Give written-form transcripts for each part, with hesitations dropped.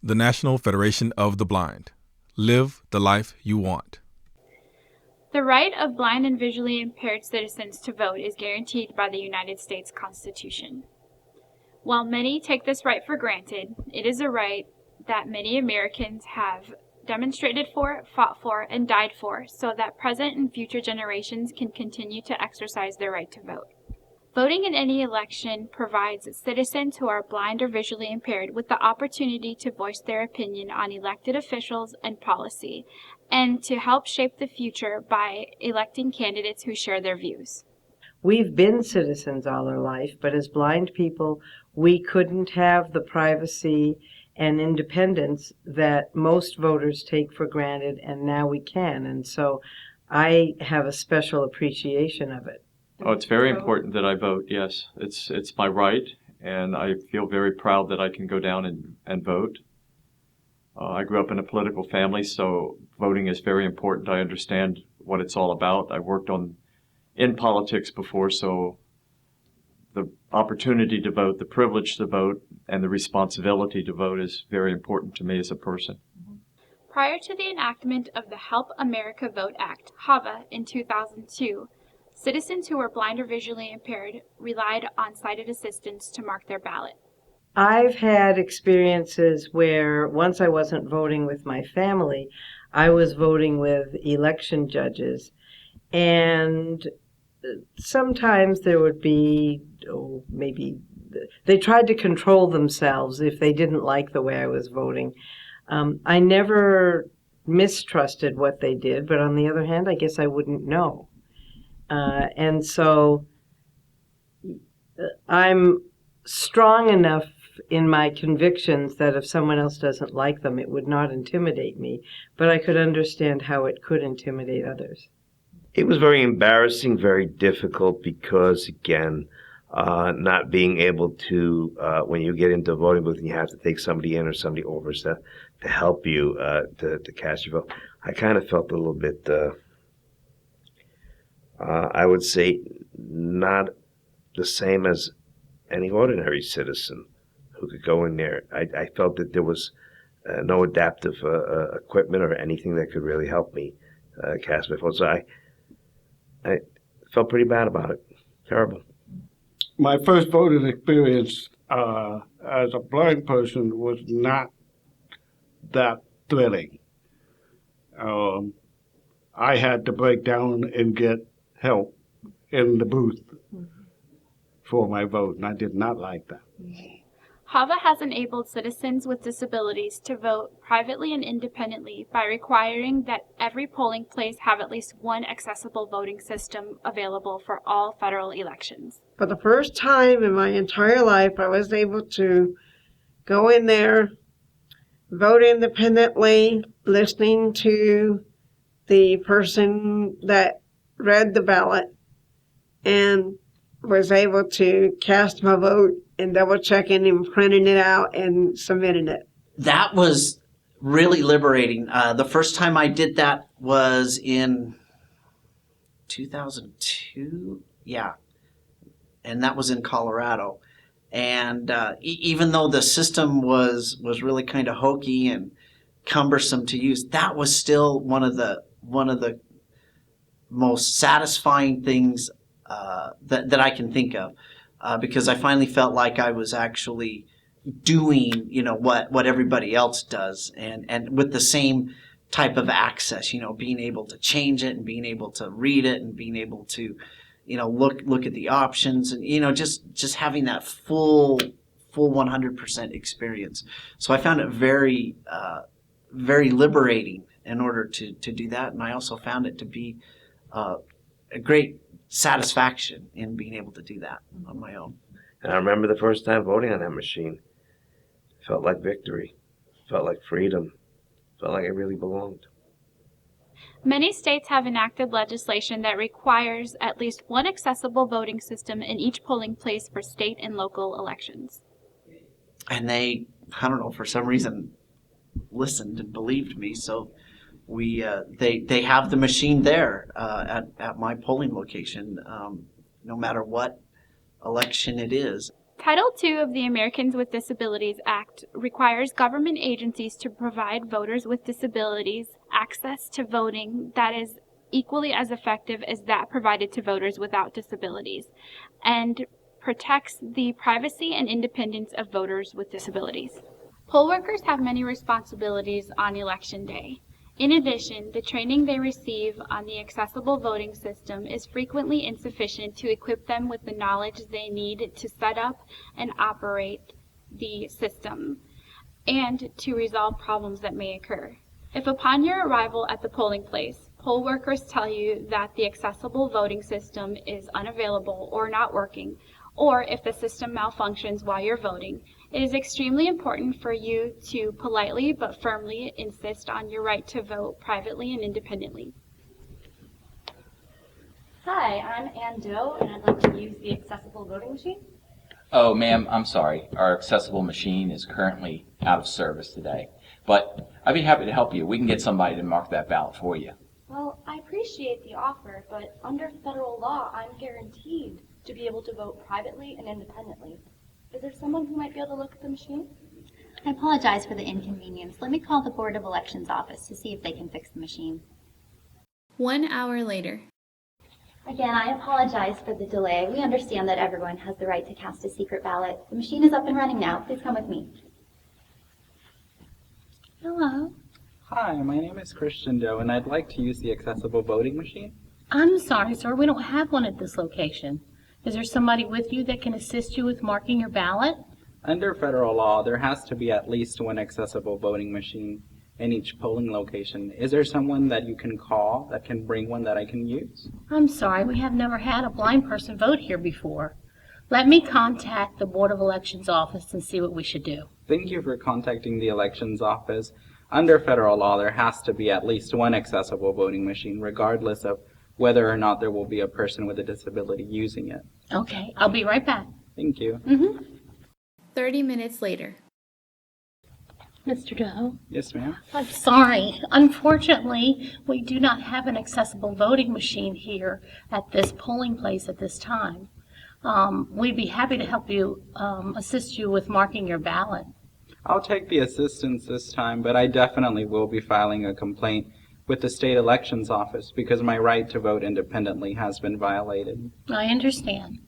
The National Federation of the Blind. Live the life you want. The right of blind and visually impaired citizens to vote is guaranteed by the United States Constitution. While many take this right for granted, it is a right that many Americans have demonstrated for, fought for, and died for, so that present and future generations can continue to exercise their right to vote. Voting in any election provides citizens who are blind or visually impaired with the opportunity to voice their opinion on elected officials and policy, and to help shape the future by electing candidates who share their views. We've been citizens all our life, but as blind people, we couldn't have the privacy and independence that most voters take for granted, and now we can. And so I have a special appreciation of it. Oh, it's very important that I vote, yes. It's my right, and I feel very proud that I can go down and vote. I grew up in a political family, so voting is very important. I understand what it's all about. I worked in politics before, so the opportunity to vote, the privilege to vote, and the responsibility to vote is very important to me as a person. Prior to the enactment of the Help America Vote Act, HAVA, in 2002, citizens who were blind or visually impaired relied on sighted assistants to mark their ballot. I've had experiences where once I wasn't voting with my family, I was voting with election judges. And sometimes there would be, maybe they tried to control themselves if they didn't like the way I was voting. I never mistrusted what they did, but on the other hand, I guess I wouldn't know. And so I'm strong enough in my convictions that if someone else doesn't like them, it would not intimidate me, but I could understand how it could intimidate others. It was very embarrassing, very difficult because, again, not being able to, when you get into voting booth and you have to take somebody in or somebody over to help you to cast your vote, I kind of felt a little bit, I would say, not the same as any ordinary citizen who could go in there. I felt that there was no adaptive equipment or anything that could really help me cast my vote. So I felt pretty bad about it. Terrible. My first voting experience as a blind person was not that thrilling. I had to break down and get help in the booth for my vote, and I did not like that. HAVA has enabled citizens with disabilities to vote privately and independently by requiring that every polling place have at least one accessible voting system available for all federal elections. For the first time in my entire life, I was able to go in there, vote independently, listening to the person that read the ballot, and was able to cast my vote and double checking and printing it out and submitting it. That was really liberating. The first time I did that was in 2002. Yeah. And that was in Colorado. And even though the system was really kind of hokey and cumbersome to use, that was still one of the most satisfying things that I can think of, because I finally felt like I was actually doing, what everybody else does, and with the same type of access, being able to change it and being able to read it and being able to, look at the options and, just having that full 100% experience. So I found it very, very liberating in order to do that. And I also found it to be a great satisfaction in being able to do that on my own. And I remember the first time voting on that machine. It felt like victory. It felt like freedom. It felt like I really belonged. Many states have enacted legislation that requires at least one accessible voting system in each polling place for state and local elections. And they, I don't know, for some reason, listened and believed me, so they have the machine there at my polling location, no matter what election it is. Title II of the Americans with Disabilities Act requires government agencies to provide voters with disabilities access to voting that is equally as effective as that provided to voters without disabilities, and protects the privacy and independence of voters with disabilities. Poll workers have many responsibilities on Election Day. In addition, the training they receive on the accessible voting system is frequently insufficient to equip them with the knowledge they need to set up and operate the system and to resolve problems that may occur. If upon your arrival at the polling place, poll workers tell you that the accessible voting system is unavailable or not working, or if the system malfunctions while you're voting, it is extremely important for you to politely but firmly insist on your right to vote privately and independently. Hi, I'm Ann Doe, and I'd like to use the accessible voting machine. Oh, ma'am, I'm sorry. Our accessible machine is currently out of service today. But I'd be happy to help you. We can get somebody to mark that ballot for you. Well, I appreciate the offer, but under federal law, I'm guaranteed to be able to vote privately and independently. Is there someone who might be able to look at the machine? I apologize for the inconvenience. Let me call the Board of Elections office to see if they can fix the machine. 1 hour later. Again, I apologize for the delay. We understand that everyone has the right to cast a secret ballot. The machine is up and running now. Please come with me. Hello. Hi, my name is Christian Doe, and I'd like to use the accessible voting machine. I'm sorry, sir. We don't have one at this location. Is there somebody with you that can assist you with marking your ballot? Under federal law, there has to be at least one accessible voting machine in each polling location. Is there someone that you can call that can bring one that I can use? I'm sorry. We have never had a blind person vote here before. Let me contact the Board of Elections office and see what we should do. Thank you for contacting the elections office. Under federal law, there has to be at least one accessible voting machine, regardless of whether or not there will be a person with a disability using it. Okay, I'll be right back. Thank you. 30 minutes later. Mr. Doe? Yes, ma'am. I'm sorry. Unfortunately, we do not have an accessible voting machine here at this polling place at this time. We'd be happy to help you, assist you with marking your ballot. I'll take the assistance this time, but I definitely will be filing a complaint with the state elections office because my right to vote independently has been violated. I understand.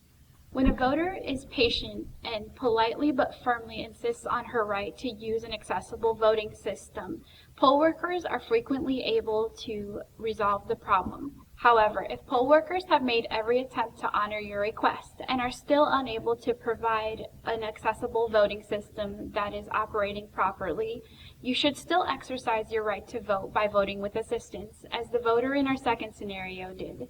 When a voter is patient and politely but firmly insists on her right to use an accessible voting system, poll workers are frequently able to resolve the problem. However, if poll workers have made every attempt to honor your request and are still unable to provide an accessible voting system that is operating properly, you should still exercise your right to vote by voting with assistance, as the voter in our second scenario did.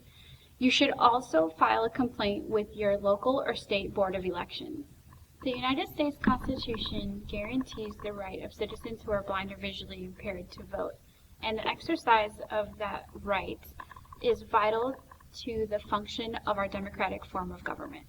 You should also file a complaint with your local or state board of elections. The United States Constitution guarantees the right of citizens who are blind or visually impaired to vote, and the exercise of that right is vital to the function of our democratic form of government.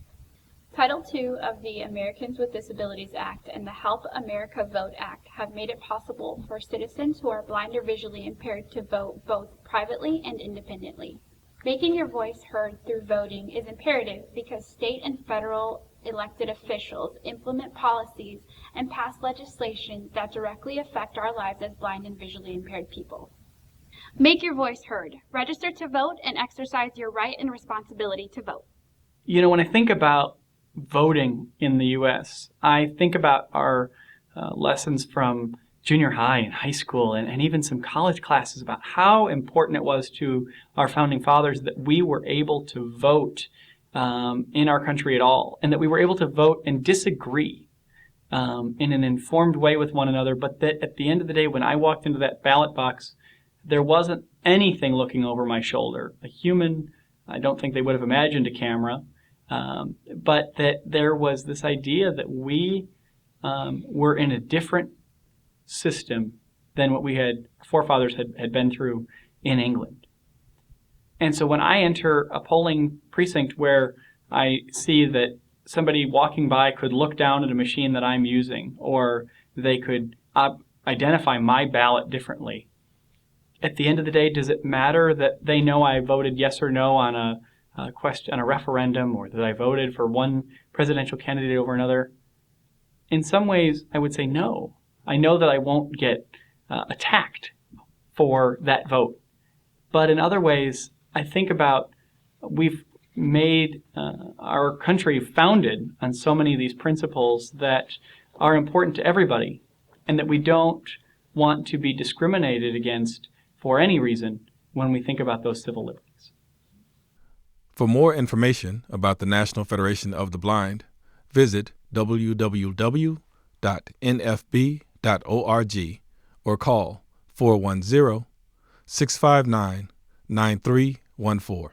Title II of the Americans with Disabilities Act and the Help America Vote Act have made it possible for citizens who are blind or visually impaired to vote both privately and independently. Making your voice heard through voting is imperative because state and federal elected officials implement policies and pass legislation that directly affect our lives as blind and visually impaired people. Make your voice heard. Register to vote and exercise your right and responsibility to vote. You know, when I think about voting in the U.S., I think about our lessons from junior high and high school and even some college classes about how important it was to our founding fathers that we were able to vote in our country at all, and that we were able to vote and disagree in an informed way with one another, but that at the end of the day, when I walked into that ballot box, there wasn't anything looking over my shoulder. A human, I don't think they would have imagined a camera, but that there was this idea that we were in a different system than what we had forefathers had been through in England. And so when I enter a polling precinct where I see that somebody walking by could look down at a machine that I'm using, or they could identify my ballot differently, at the end of the day, does it matter that they know I voted yes or no on question on a referendum, or that I voted for one presidential candidate over another, in some ways I would say no. I know that I won't get attacked for that vote. But in other ways, I think about we've made our country founded on so many of these principles that are important to everybody, and that we don't want to be discriminated against for any reason when we think about those civil liberties. For more information about the National Federation of the Blind, visit www.nfb.org or call 410-659-9314.